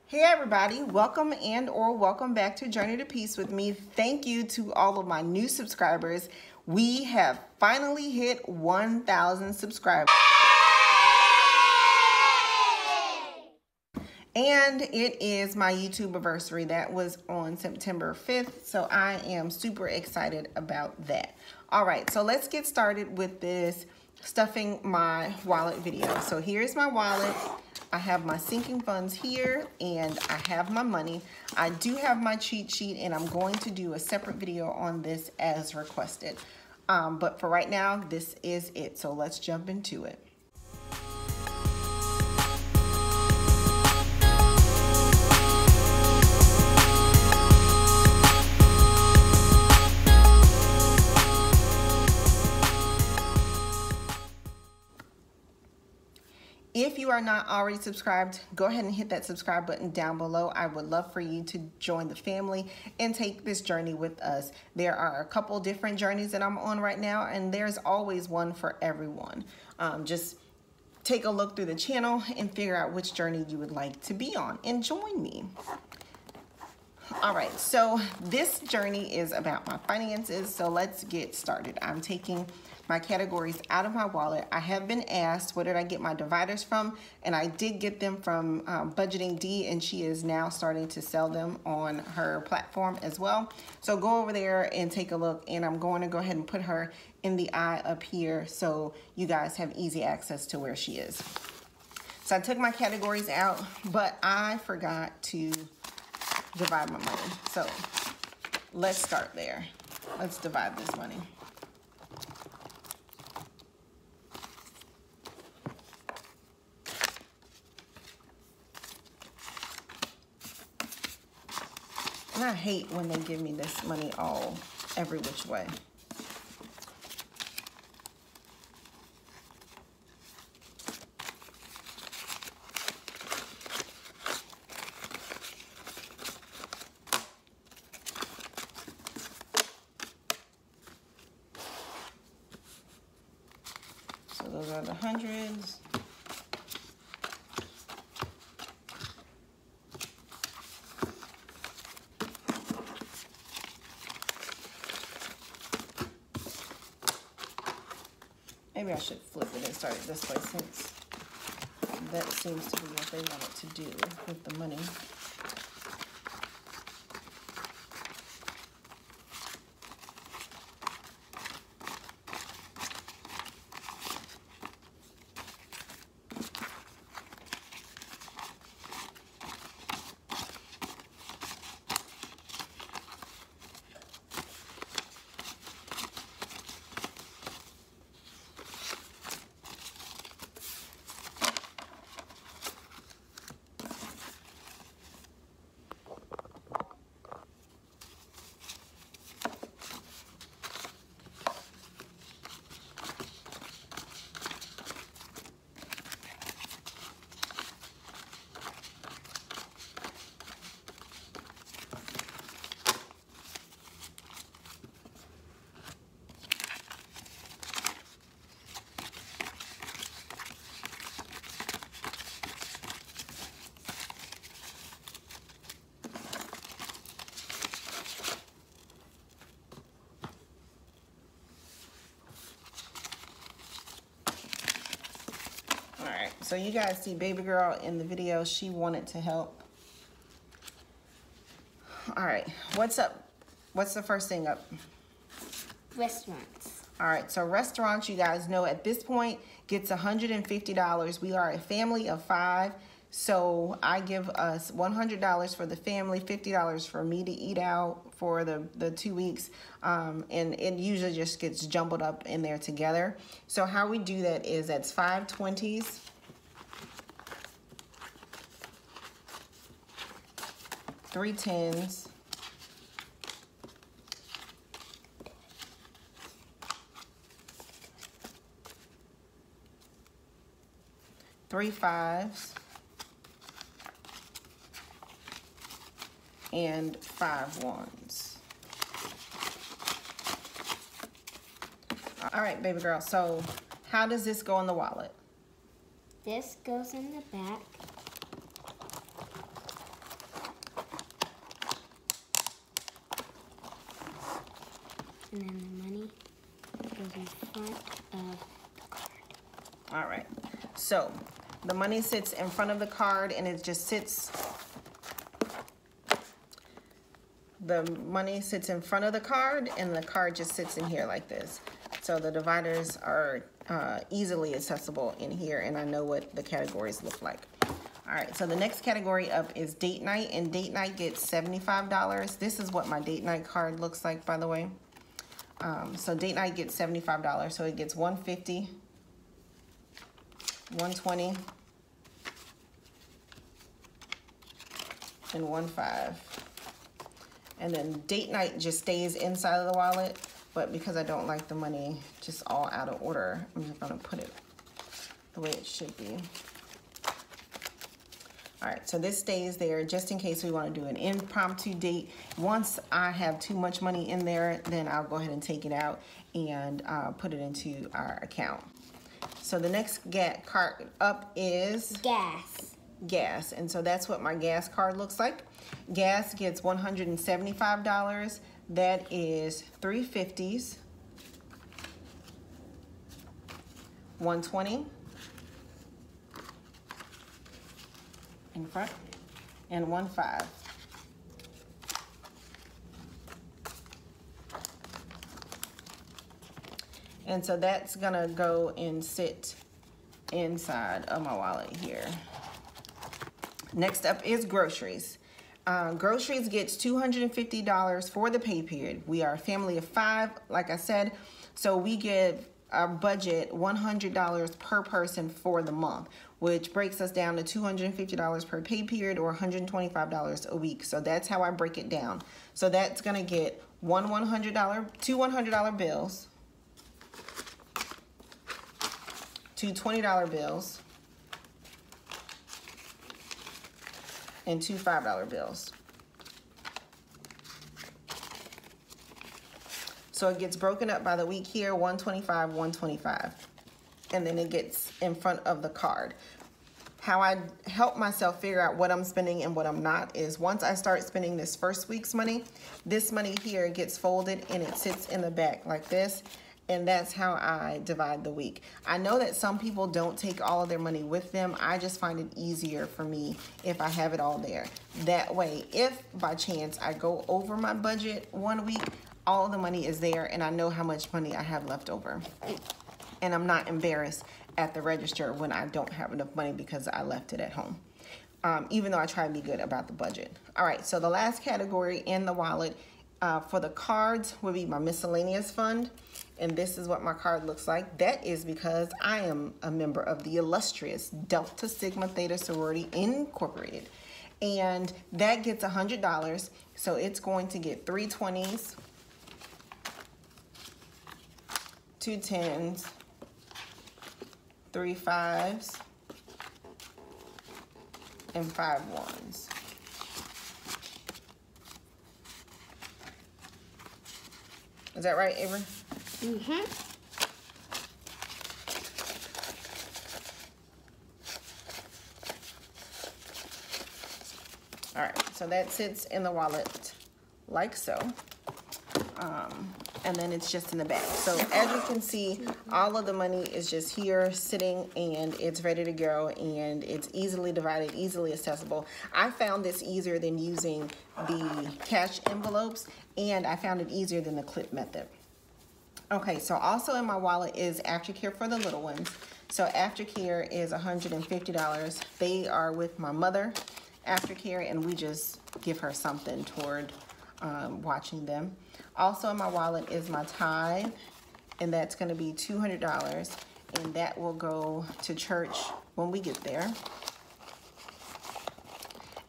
Hey everybody, welcome or welcome back to Journey to Peace with me. Thank you to all of my new subscribers. We have finally hit 1,000 subscribers. And it is my YouTube anniversary. That was on September 5th, so I am super excited about that. All right, so let's get started with this stuffing my wallet video. So here's my wallet. I have my sinking funds here and I have my money. I do have my cheat sheet and I'm going to do a separate video on this as requested. But for right now, this is it. So let's jump into it. If you are not already subscribed, go ahead and hit that subscribe button down below. I would love for you to join the family and take this journey with us. There are a couple different journeys that I'm on right now, and there's always one for everyone. Just take a look through the channel and figure out which journey you would like to be on and join me. All right, so this journey is about my finances, so let's get started. I'm taking my categories out of my wallet. I have been asked where did I get my dividers from, and I did get them from Budgeting D, and she is now starting to sell them on her platform as well. So go over there and take a look, and I'm going to go ahead and put her in the eye up here so you guys have easy access to where she is. So I took my categories out, but I forgot to divide my money. So let's start there. Let's divide this money. And I hate when they give me this money all every which way. So those are the hundreds. Maybe I should flip it and start it this way since that seems to be what they wanted to do with the money. So you guys see baby girl in the video, she wanted to help. All right, what's up? What's the first thing up? Restaurants. All right, so restaurants, you guys know at this point, gets $150. We are a family of 5, so I give us $100 for the family, $50 for me to eat out for the 2 weeks, and it usually just gets jumbled up in there together. So how we do that is that's 5 20s. 3 10s, 3 5s, and 5 1s. All right, baby girl, so how does this go in the wallet? This goes in the back. And then the money goes in front of the card. All right. So the money sits in front of the card, and it just sits. The money sits in front of the card, and the card just sits in here like this. So the dividers are easily accessible in here, and I know what the categories look like. All right, so the next category up is date night, and date night gets $75. This is what my date night card looks like, by the way. So date night gets $75, so it gets $150, $120, and $15. And then date night just stays inside of the wallet, but because I don't like the money just all out of order, I'm just gonna put it the way it should be. All right, so this stays there just in case we want to do an impromptu date. Once I have too much money in there, then I'll go ahead and take it out and put it into our account. So the next card up is gas, and so that's what my gas card looks like. Gas gets $175. That is 3 50s, 120 in front, and 15. And so that's gonna go and sit inside of my wallet here. Next up is groceries. Groceries gets $250 for the pay period. We are a family of 5, like I said, so we give our budget $100 per person for the month, which breaks us down to $250 per pay period, or $125 a week. So that's how I break it down. So that's gonna get two $100 bills, 2 $20 bills, and 2 $5 bills. So it gets broken up by the week here, 125, 125. And then it gets in front of the card. How I help myself figure out what I'm spending and what I'm not is once I start spending this first week's money, this money here gets folded and it sits in the back like this. And that's how I divide the week. I know that some people don't take all of their money with them. I just find it easier for me if I have it all there. That way, if by chance I go over my budget one week, all the money is there and I know how much money I have left over. And I'm not embarrassed at the register when I don't have enough money because I left it at home. Even though I try to be good about the budget. All right, so the last category in the wallet for the cards would be my miscellaneous fund. And this is what my card looks like. That is because I am a member of the illustrious Delta Sigma Theta Sorority Incorporated. And that gets $100. So it's going to get 3 20s, 2 10s, 3 5s, and 5 1s. Is that right, Avery? Mm-hmm. All right, so that sits in the wallet like so. And then it's just in the back. So as you can see, all of the money is just here sitting and it's ready to go and it's easily divided, easily accessible. I found this easier than using the cash envelopes, and I found it easier than the clip method. Okay, so also in my wallet is aftercare for the little ones. So aftercare is $150. They are with my mother, aftercare, and we just give her something toward watching them. Also in my wallet is my tithe, and that's going to be $200, and that will go to church when we get there.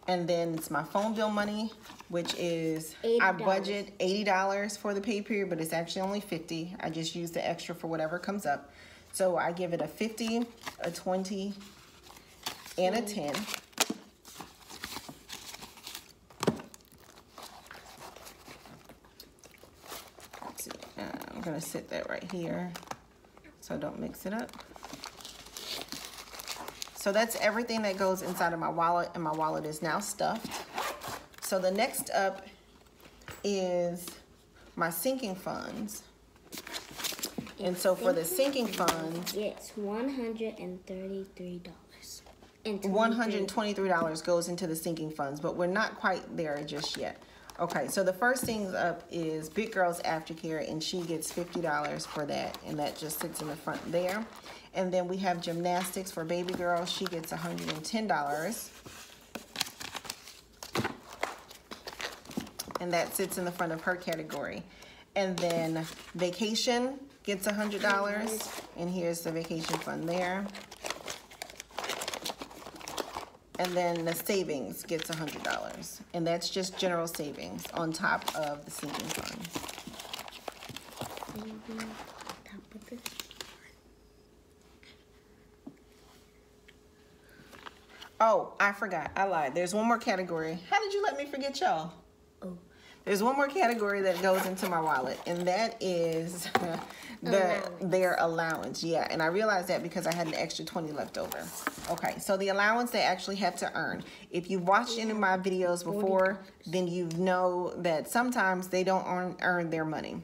And then it's my phone bill money, which is I budget $80 for the pay period, but it's actually only $50. I just use the extra for whatever comes up. So I give it a 50, a 20, and a 10. I'm gonna sit that right here so don't mix it up. So that's everything that goes inside of my wallet, and my wallet is now stuffed. So the next up is my sinking funds. And so for the sinking funds, it's $133. And $123 goes into the sinking funds, but we're not quite there just yet. Okay, so the first thing up is Big Girl's Aftercare, and she gets $50 for that, and that just sits in the front there. And then we have gymnastics for Baby Girl. She gets $110. And that sits in the front of her category. And then vacation gets $100, and here's the vacation fund there. And then the savings gets $100, and that's just general savings on top of the sinking fund. Oh, I forgot. I lied. There's one more category. How did you let me forget y'all? Oh. There's one more category that goes into my wallet, and that is their allowance. Yeah, and I realized that because I had an extra 20 left over. Okay, so the allowance they actually have to earn. If you've watched any of my videos before, then you know that sometimes they don't earn their money.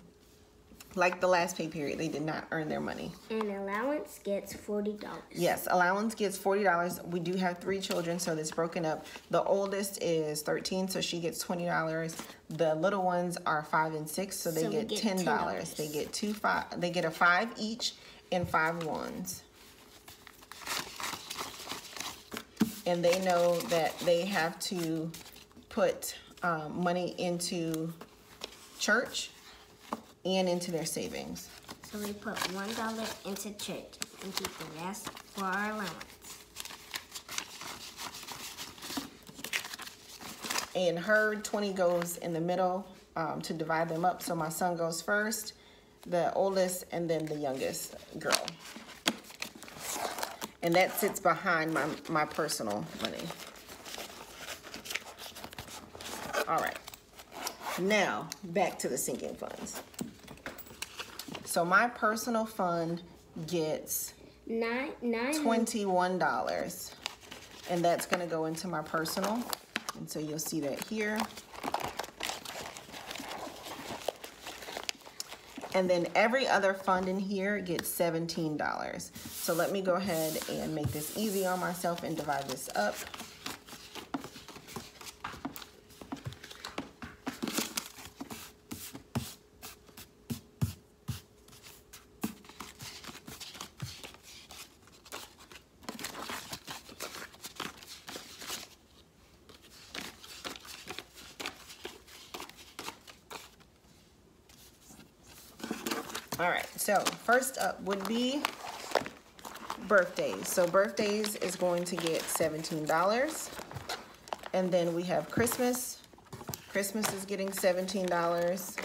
Like the last pay period, they did not earn their money. And allowance gets $40. Yes, allowance gets $40. We do have 3 children, so that's broken up. The oldest is 13, so she gets $20. The little ones are 5 and 6, so they get $10. They get a 5 each and 5 ones. And they know that they have to put money into church and into their savings. So we put $1 into church and keep the rest for our allowance. And her 20 goes in the middle to divide them up. So my son goes first, the oldest, and then the youngest girl. And that sits behind my personal money. All right. Now, back to the sinking funds. So my personal fund gets $21, and that's going to go into my personal, and so you'll see that here. And then every other fund in here gets $17. So let me go ahead and make this easy on myself and divide this up. All right, so first up would be birthdays. So birthdays is going to get $17. And then we have Christmas. Christmas is getting $17.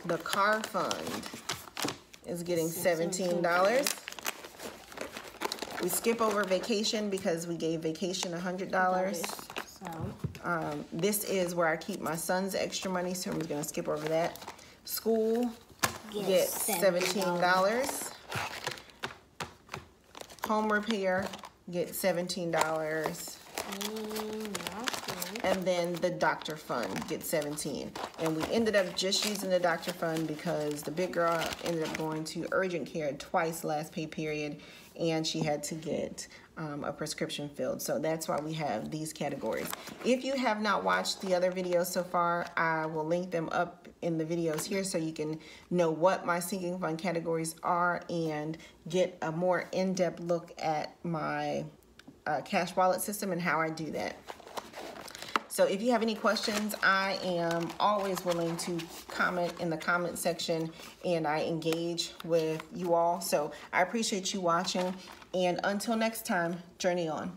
The car fund is getting $17. We skip over vacation because we gave vacation $100. This is where I keep my son's extra money, so I'm going to skip over that. School gets $17. Home repair gets $17. And then the doctor fund gets $17. And we ended up just using the doctor fund because the big girl ended up going to urgent care twice last pay period, and she had to get a prescription filled. So that's why we have these categories. If you have not watched the other videos so far, I will link them up in the videos here so you can know what my sinking fund categories are and get a more in-depth look at my cash wallet system and how I do that. So if you have any questions, I am always willing to comment in the comment section, and I engage with you all. So I appreciate you watching, and until next time, journey on.